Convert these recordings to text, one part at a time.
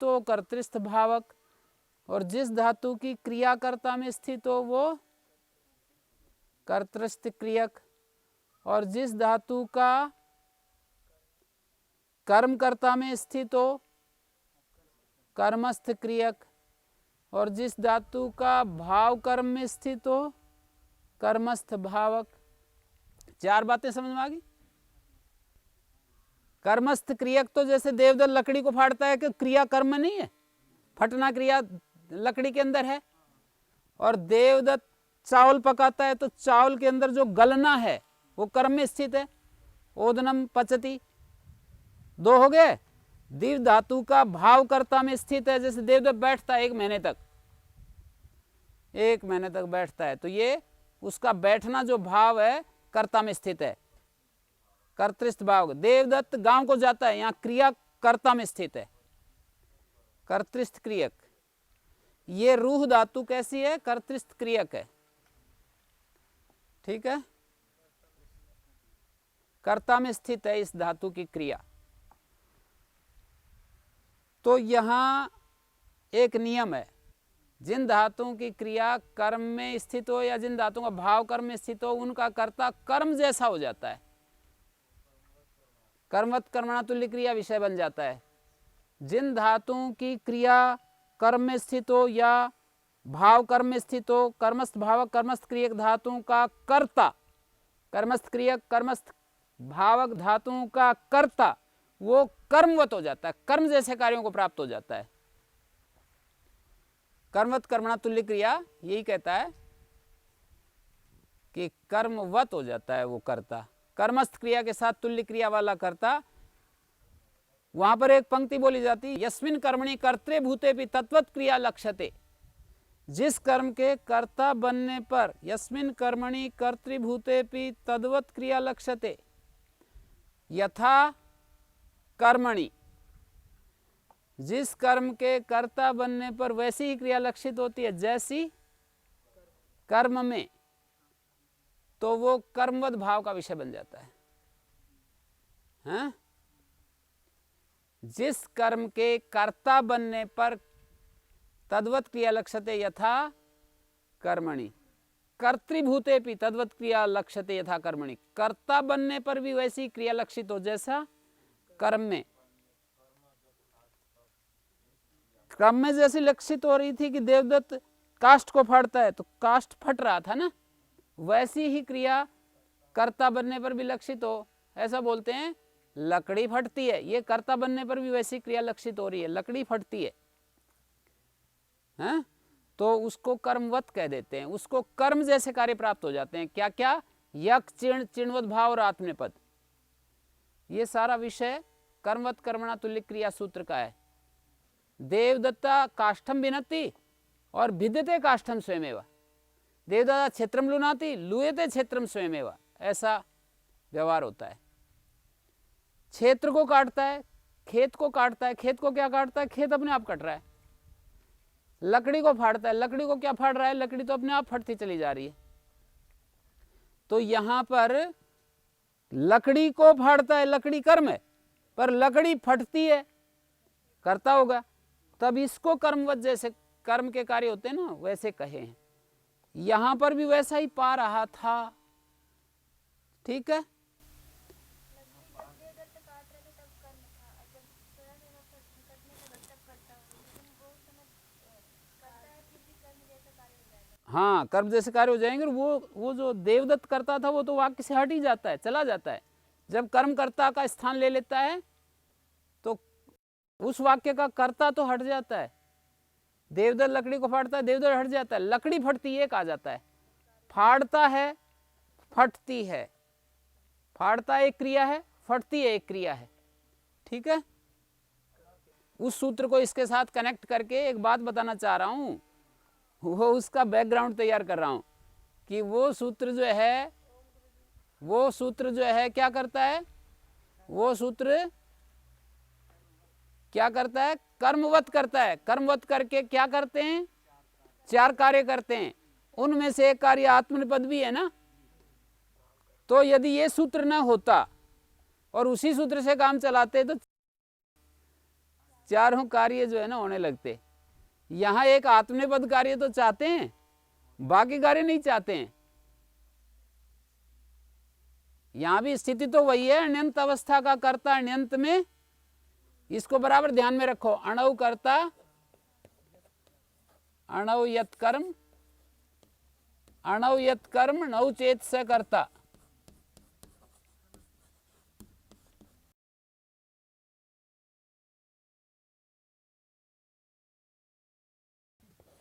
तो कर्तृस्थ भावक, और जिस धातु की क्रियाकर्ता में स्थित हो वो कर्तृस्थ क्रियक, और जिस धातु का कर्मकर्ता में स्थित हो कर्मस्थ क्रियक, और जिस धातु का भाव कर्म में स्थित हो कर्मस्थ भावक। चार बातें समझ में आ गई। कर्मस्थ क्रियक तो जैसे देवदत्त लकड़ी को फाड़ता है कि क्रिया कर्म में नहीं है, फटना क्रिया लकड़ी के अंदर है। और देवदत्त चावल पकाता है तो चावल के अंदर जो गलना है वो कर्म में स्थित है, ओदनम पचती। दो हो गए। दिव्य धातु का भावकर्ता में स्थित है, जैसे देवदत्त बैठता है 1 महीने तक, 1 महीने तक बैठता है, तो ये उसका बैठना जो भाव है कर्ता में स्थित है, कर्तृस्थ भाव। देवदत्त गांव को जाता है, यहाँ क्रिया कर्ता में स्थित है, कर्तृस्थ क्रियक। ये रूह धातु कैसी है? कर्तृस्थ क्रियक है, ठीक है, कर्ता में स्थित है इस धातु की क्रिया। तो यहां एक नियम है, जिन धातुओं की क्रिया कर्म में स्थित हो या जिन धातुओं का भाव कर्म में स्थित हो उनका कर्ता कर्म जैसा हो जाता है, कर्मवत कर्मणा तुल्य क्रिया विषय बन जाता है। जिन धातुओं की क्रिया कर्म में स्थित हो या भाव कर्म में स्थित हो, कर्मस्थ भावक कर्मस्थ क्रियक धातुओं का कर्ता, कर्मस्थ क्रियक कर्मस्थ भावक धातुओं का कर्ता वो कर्मवत हो जाता है, कर्म जैसे कार्यों को प्राप्त हो जाता है। कर्मवत कर्मणा तुल्य क्रिया यही कहता है कि कर्मवत हो जाता है वो कर्ता, कर्मस्थ क्रिया के साथ तुल्य क्रिया वाला कर्ता। वहां पर एक पंक्ति बोली जाती है, यस्मिन कर्मणि कर्तृ भूते भी तत्वत क्रिया लक्ष्यते। जिस कर्म के कर्ता बनने पर, यस्मिन कर्मणि कर्तृभूते भी तद्वत क्रिया लक्ष्यते, यथा कर्मणि, जिस कर्म के कर्ता बनने पर वैसी ही क्रिया लक्षित होती है जैसी कर्म में, तो वो कर्मवत भाव का विषय बन जाता है। हाँ? जिस कर्म के कर्ता बनने पर तद्वत क्रिया लक्ष्यते यथा कर्मणि, कर्तृभूते भी तद्वत क्रिया लक्ष्यते यथा कर्मणि, कर्ता बनने पर भी वैसी क्रिया लक्षित हो जैसा कर्म में। क्रम में जैसी लक्षित हो रही थी कि देवदत्त काष्ठ को फाड़ता है तो काष्ठ फट रहा था ना, वैसी ही क्रिया कर्ता बनने पर भी लक्षित हो। ऐसा बोलते हैं लकड़ी फटती है, ये कर्ता बनने पर भी वैसी क्रिया लक्षित हो रही है, लकड़ी फटती है, हैं? तो उसको कर्मवत कह देते हैं, उसको कर्म जैसे कार्य प्राप्त हो जाते हैं। क्या क्या? यक चिण चिणवत भाव और आत्मनेपद, ये सारा विषय कर्मवत कर्मणा तुल्य क्रिया सूत्र का है। देवदत्ता काष्ठम भिनत्ति और भिद्यते काष्ठम स्वयमेव, देवदत्ता क्षेत्रम लुनाति लुयते क्षेत्रम स्वयमेव, ऐसा व्यवहार होता है। क्षेत्र को काटता है, खेत को काटता है, खेत को क्या काटता है? खेत अपने आप कट रहा है। लकड़ी को फाड़ता है, लकड़ी को क्या फाड़ रहा है? लकड़ी तो अपने आप फटती चली जा रही है। तो यहां पर लकड़ी को फाड़ता है, लकड़ी कर्म है, पर लकड़ी फटती है, करता होगा, तब इसको कर्मवत जैसे कर्म के कार्य होते हैं ना वैसे कहे हैं। यहां पर भी वैसा ही पा रहा था, ठीक है। हाँ, कर्म जैसे कार्य हो जाएंगे। वो जो देवदत्त करता था वो तो वाक्य से हट ही जाता है, चला जाता है। जब कर्मकर्ता का स्थान ले लेता है तो उस वाक्य का कर्ता तो हट जाता है। देवदत्त लकड़ी को फाड़ता है, देवदत्त हट जाता है, लकड़ी फटती है कहा जाता है। फाड़ता है, फटती है, फाड़ता एक क्रिया है, फटती है एक क्रिया है, ठीक है। उस सूत्र को इसके साथ कनेक्ट करके एक बात बताना चाह रहा हूं, वो उसका बैकग्राउंड तैयार कर रहा हूं कि वो सूत्र जो है क्या करता है? वो सूत्र क्या करता है? कर्मवत करता है। कर्मवत करके क्या करते हैं? 4 कार्य करते हैं, उनमें से एक कार्य आत्मनेपद भी है ना। तो यदि ये सूत्र ना होता और उसी सूत्र से काम चलाते तो चारों कार्य जो है ना होने लगते। यहाँ एक आत्मनेपद कार्य तो चाहते हैं, बाकी कार्य नहीं चाहते हैं। यहाँ भी स्थिति तो वही है, अण्यंत अवस्था का कर्ता अण्यंत में, इसको बराबर ध्यान में रखो। अणव कर्ता अणव यत कर्म, अणव यत कर्म नव चेत स कर्ता।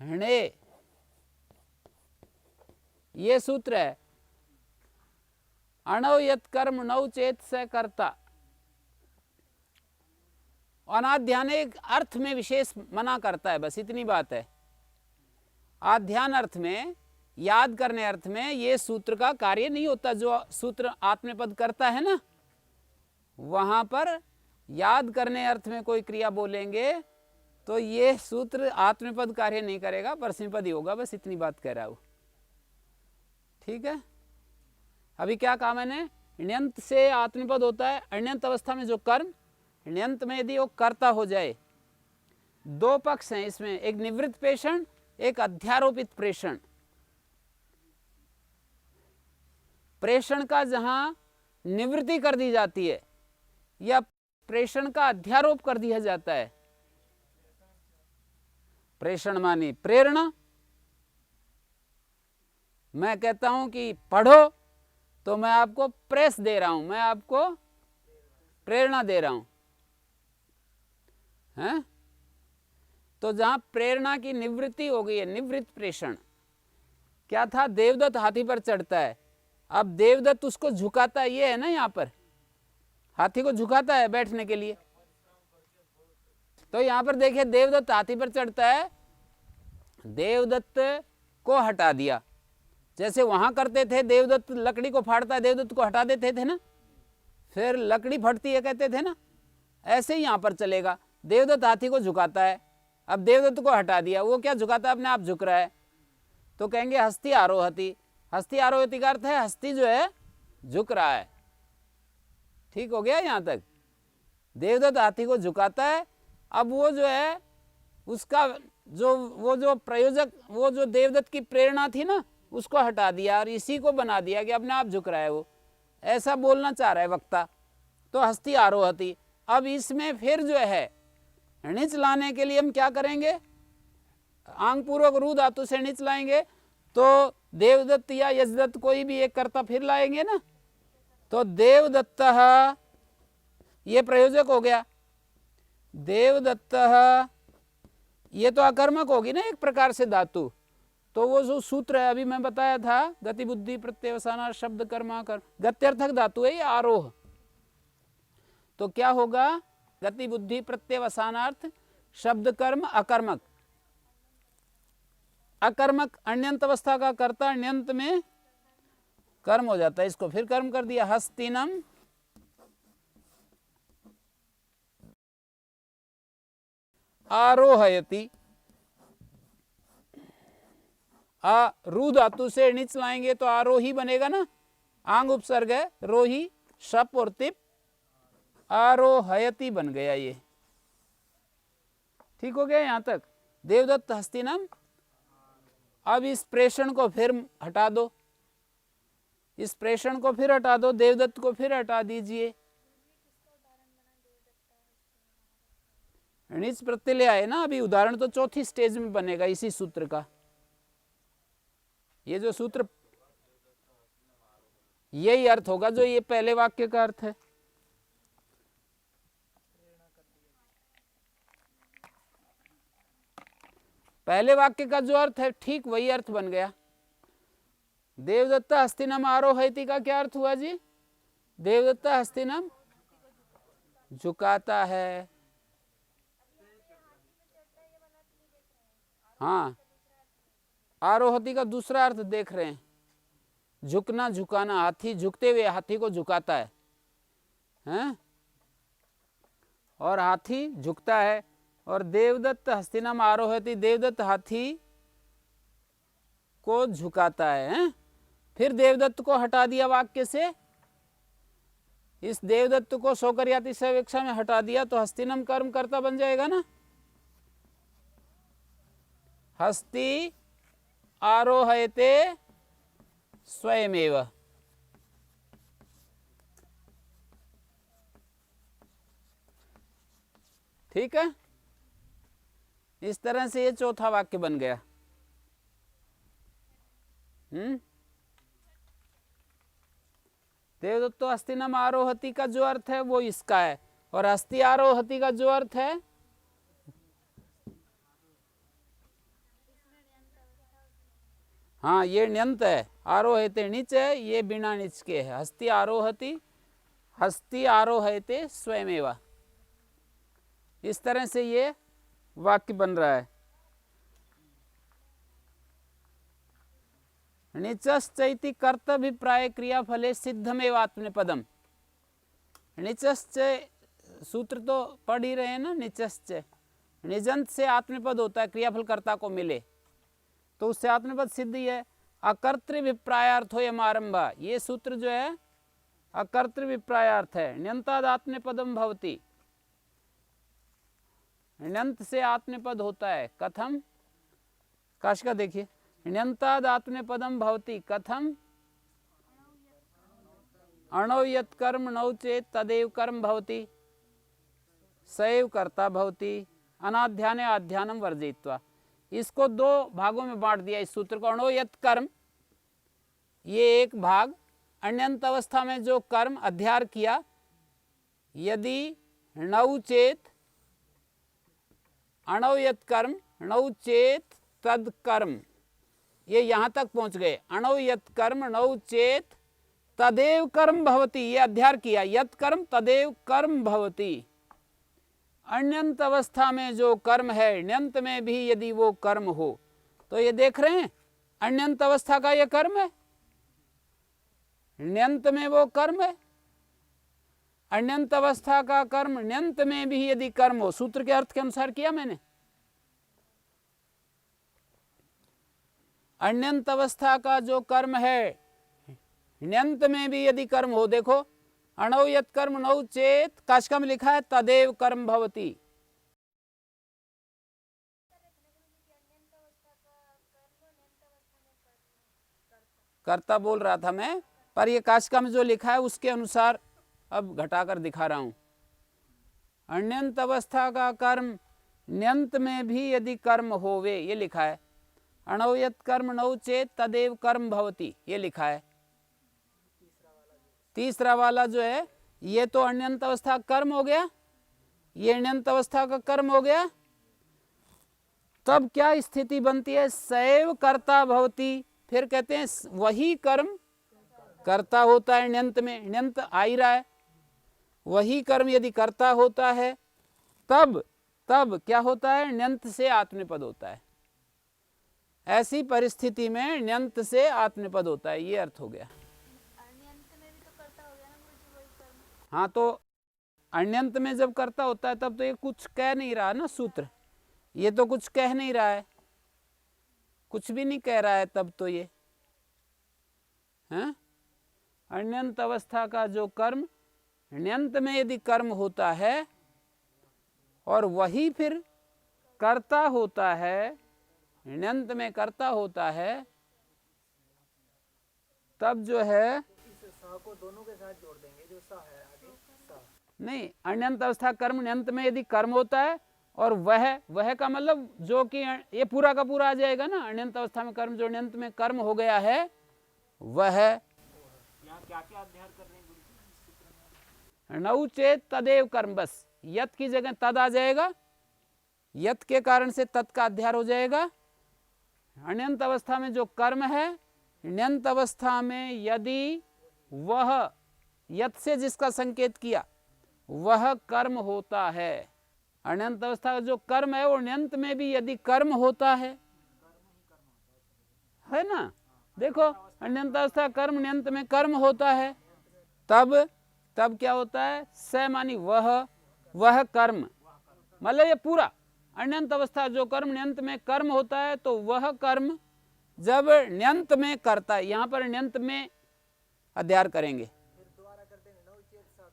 हणे ये सूत्र है, अणव यत कर्म नव चेत स कर्ता। अनाध्यान एक अर्थ में विशेष मना करता है, बस इतनी बात है। आध्यान अर्थ में, याद करने अर्थ में ये सूत्र का कार्य नहीं होता। जो सूत्र आत्मनेपद करता है ना, वहां पर याद करने अर्थ में कोई क्रिया बोलेंगे तो ये सूत्र आत्मनेपद कार्य नहीं करेगा, परस्मैपद ही होगा। बस इतनी बात कह रहा हूं, ठीक है। अभी क्या कहा मैंने, ण्यंत से आत्मनेपद होता है। अण्यंत अवस्था में जो कर्म, ण्यंत में यदि वो कर्ता हो जाए, दो पक्ष हैं इसमें, एक निवृत्त प्रेषण, एक अध्यारोपित प्रेषण। प्रेषण का जहां निवृत्ति कर दी जाती है या प्रेषण का अध्यारोप कर दिया जाता है। प्रेषण मानी प्रेरणा। मैं कहता हूं कि पढ़ो तो मैं आपको प्रेस दे रहा हूं, मैं आपको प्रेरणा दे रहा हूं, हैं? तो जहां प्रेरणा की निवृत्ति हो गई है, निवृत्त प्रेषण। क्या था, देवदत्त हाथी पर चढ़ता है, अब देवदत्त उसको झुकाता है, ये है ना, यहां पर हाथी को झुकाता है बैठने के लिए। तो यहां पर देखिए, देवदत्त हाथी पर चढ़ता है, देवदत्त को हटा दिया। जैसे वहां करते थे, देवदत्त लकड़ी को फाड़ता है, देवदत्त को हटा देते थे ना, फिर लकड़ी फटती है कहते थे ना, ऐसे ही यहां पर चलेगा। देवदत्त हाथी को झुकाता है, अब देवदत्त को हटा दिया, वो क्या झुकाता है, अपने आप झुक रहा है। तो कहेंगे हस्ती आरोहती। हस्ती आरोहती का अर्थ है हस्ती जो है झुक रहा है। ठीक हो गया यहां तक। देवदत्त हाथी को झुकाता है, अब वो जो है उसका जो प्रयोजक, वो जो देवदत्त की प्रेरणा थी ना, उसको हटा दिया और इसी को बना दिया कि अपने आप झुक रहा है वो, ऐसा बोलना चाह रहा है वक्ता। तो हस्ती आरोहती। अब इसमें फिर जो है णिच लाने के लिए हम क्या करेंगे, आंग पूर्वक रू धातु से णिच लाएंगे, तो देवदत्त या यजदत्त कोई भी एक कर्ता फिर लाएंगे ना, तो देवदत्त ये प्रयोजक हो गया। देवदत्त ये तो अकर्मक होगी ना एक प्रकार से धातु। तो वो जो सूत्र है अभी मैं बताया था, गति बुद्धि प्रत्यवसाना शब्द कर्म कर्म, गत्यर्थक धातु है ये आरोह। तो क्या होगा, गति बुद्धि प्रत्यवसानार्थ शब्द कर्म अकर्मक। अकर्मक अण्यंत अवस्था का कर्ता अण्यंत में कर्म हो जाता है, इसको फिर कर्म कर दिया। हस्तिनम आरोहयति। रू धातु से णिच लाएंगे तो आरोही बनेगा ना, आंग उपसर्ग है, रोही, शप और तिप, आरोहयति बन गया ये। ठीक हो गया यहां तक। देवदत्त हस्तिनम। अब इस प्रेषण को फिर हटा दो, इस प्रेषण को फिर हटा दो, देवदत्त को फिर हटा दीजिए। णिच प्रत्यय आए ना, अभी उदाहरण तो चौथी स्टेज में बनेगा इसी सूत्र का। ये जो सूत्र, यही अर्थ होगा जो ये पहले वाक्य का अर्थ है। पहले वाक्य का जो अर्थ है ठीक वही अर्थ बन गया। देवदत्त हस्तिनम आरोहयति का क्या अर्थ हुआ जी, देवदत्त हस्तिनम झुकाता है। हाँ, आरोहति का दूसरा अर्थ देख रहे हैं, झुकना झुकाना। हाथी झुकते हुए हाथी को झुकाता है, हैं? और हाथी झुकता है। और देवदत्त हस्तिनम आरोहति, देवदत्त हाथी को झुकाता है, हैं? फिर देवदत्त को हटा दिया वाक्य से, इस देवदत्त को सौकर्याति सवेक्षा में हटा दिया तो हस्तिनम कर्म कर्ता बन जाएगा ना। हस्ति आरोहयते स्वयमेव। ठीक है, इस तरह से ये चौथा वाक्य बन गया। देवदत्तो हस्तिनम आरोहति का जो अर्थ है वो इसका है, और हस्ति आरोहति का जो अर्थ है हाँ ये ण्यंत है, आरोहते नीच है, ये बिना नीच के है। हस्ति आरोहति, हस्ति आरोहते स्वयमेव, इस तरह से ये वाक्य बन रहा है। निचश्चैति कर्तभिप्राय क्रियाफले सिद्धमेव आत्मनेपदम। निचश्च सूत्र तो पढ़ ही रहे हैं ना। निचश्च निजंत से आत्मनेपद होता है, क्रियाफल कर्ता को मिले तो उससे आत्मनेपद सिद्ध ही है। अकर्तृभिप्रायार्थो यमारंभ, ये सूत्र जो है अकर्तृभिप्रायार्थ है। ण्यंताद आत्मनेपदम भवति, ण्यंत से आत्मनेपद होता है। कथम, काश का देखिए, ण्यंताद आत्मनेपदम भवति कथम, अणौ यत् कर्म नौ चेत तदेव कर्म भवति, सैव कर्ता भवति, अनाध्याने आध्यानम वर्जयित्वा। इसको दो भागों में बांट दिया इस सूत्र को। अणौ यत् कर्म, ये एक भाग, अण्यंत अवस्था में जो कर्म अध्यार किया, यदि नौ चेत, अणौ यत् कर्म नौ चेत तद कर्म, ये यहाँ तक पहुँच गए। अणौ यत् कर्म नौ चेत तदेव कर्म भवति, ये अध्यार किया, यत् कर्म तदेव कर्म भवति। अण्यंत अवस्था में जो कर्म है, ण्यंत में भी यदि वो कर्म हो, तो ये देख रहे हैं अण्यंत अवस्था का ये कर्म है, ण्यंत में वो कर्म है। अण्यंत अवस्था का कर्म ण्यंत में भी यदि कर्म हो, सूत्र के अर्थ के अनुसार किया मैंने। अण्यंत अवस्था का जो कर्म है, ण्यंत में भी यदि कर्म हो, देखो अणौ यत् कर्म नौ चेत, काशिका में लिखा है तदेव कर्म भवति। कर्ता बोल रहा था मैं, पर ये काशिका में जो लिखा है उसके अनुसार अब घटाकर दिखा रहा हूं। अण्यंत अवस्था का कर्म ण्यंत में भी यदि कर्म होवे, ये लिखा है। अणौ यत् कर्म नौ चेत तदेव कर्म भवति, ये लिखा है। तीसरा वाला जो है, ये तो अण्यंत अवस्था कर्म हो गया, ये अण्यंत अवस्था का कर्म हो गया। तब क्या स्थिति बनती है? सैव कर्ता भवति। फिर कहते हैं वही कर्म कर्ता होता है ण्यंत में, ण्यंत आ ही रहा है, वही कर्म यदि कर्ता होता है तब क्या होता है? ण्यंत से आत्मनेपद होता है। ऐसी परिस्थिति में ण्यंत से आत्मनेपद होता है, ये अर्थ हो गया। हाँ, तो अण्यंत में जब कर्ता होता है तब तो ये कुछ कह नहीं रहा ना सूत्र, ये तो कुछ कह नहीं रहा है, कुछ भी नहीं कह रहा है तब तो ये है। अण्यंत अवस्था का जो कर्म ण्यंत में यदि कर्म होता है और वही फिर कर्ता होता है, ण्यंत में कर्ता होता है, तब जो है को दोनों के साथ जोड़ देंगे, जो सा है आगे सा। नहीं, अण्यंत अवस्था कर्म ण्यंत में यदि कर्म होता है और वह का मतलब जो कि ये पूरा का पूरा आ जाएगा ना। अण्यंत अवस्था में कर्म जो ण्यंत में कर्म हो गया है वह यहाँ क्या-क्या अध्ययन कर रहे हैं? नौ चेत तदेव कर्म, बस यत की जगह तद आ जाएगा, यत के कारण से तत् का अध्यार हो जाएगा। अण्यंत अवस्था में जो कर्म है, ण्यंत अवस्था में यदि वह यत से जिसका संकेत किया वह कर्म होता है, अण्यंत अवस्था का जो कर्म है वो ण्यंत में भी यदि कर्म होता है ना। देखो अण्यंत अवस्था कर्म ण्यंत में कर्म होता है, तब क्या होता है? स मानी वह कर्म, मतलब ये पूरा अण्यंत अवस्था जो कर्म ण्यंत में कर्म होता है, तो वह कर्म जब ण्यंत में करता है, यहाँ पर ण्यंत में अध्यार करेंगे। फिर दोबारा करते हैं, नौ चेत सा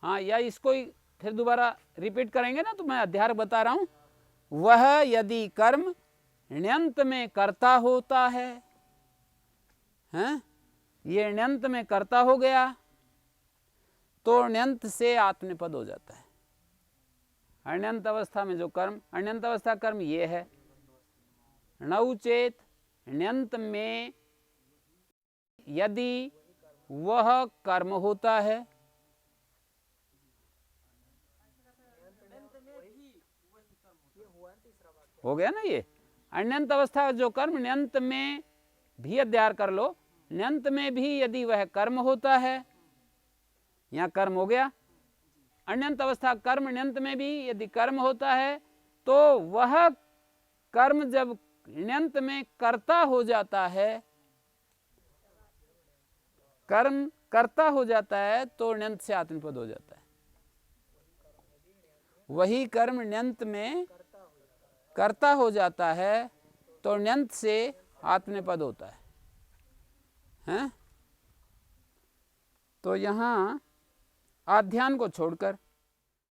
हाँ, या इसको ही फिर दोबारा रिपीट करेंगे ना, तो मैं अध्याय बता रहा हूं। वह यदि कर्म ण्यंत में कर्ता होता है, हैं? ये ण्यंत में कर्ता हो गया तो ण्यंत से आत्मनेपद हो जाता है। अण्यंत अवस्था में जो कर्म, अण्यंत अवस्था कर्म ये है। नौचेत ण्यंत में यदि वह कर्म होता है, हो गया ना ये अण्यंत अवस्था का जो कर्म, ण्यंत में भी अध्याय कर लो, ण्यंत में भी यदि वह कर्म होता है, यहां कर्म हो गया, अण्यंत अवस्था कर्म ण्यंत में भी यदि कर्म होता है तो वह कर्म जब ण्यंत में कर्ता हो जाता है, कर्म कर्ता हो जाता है तो ण्यंत से आत्मनेपद हो जाता है। वही कर्म ण्यंत में कर्ता हो जाता है तो ण्यंत से आत्मनेपद होता है, हैं? तो यहां आध्यान को छोड़कर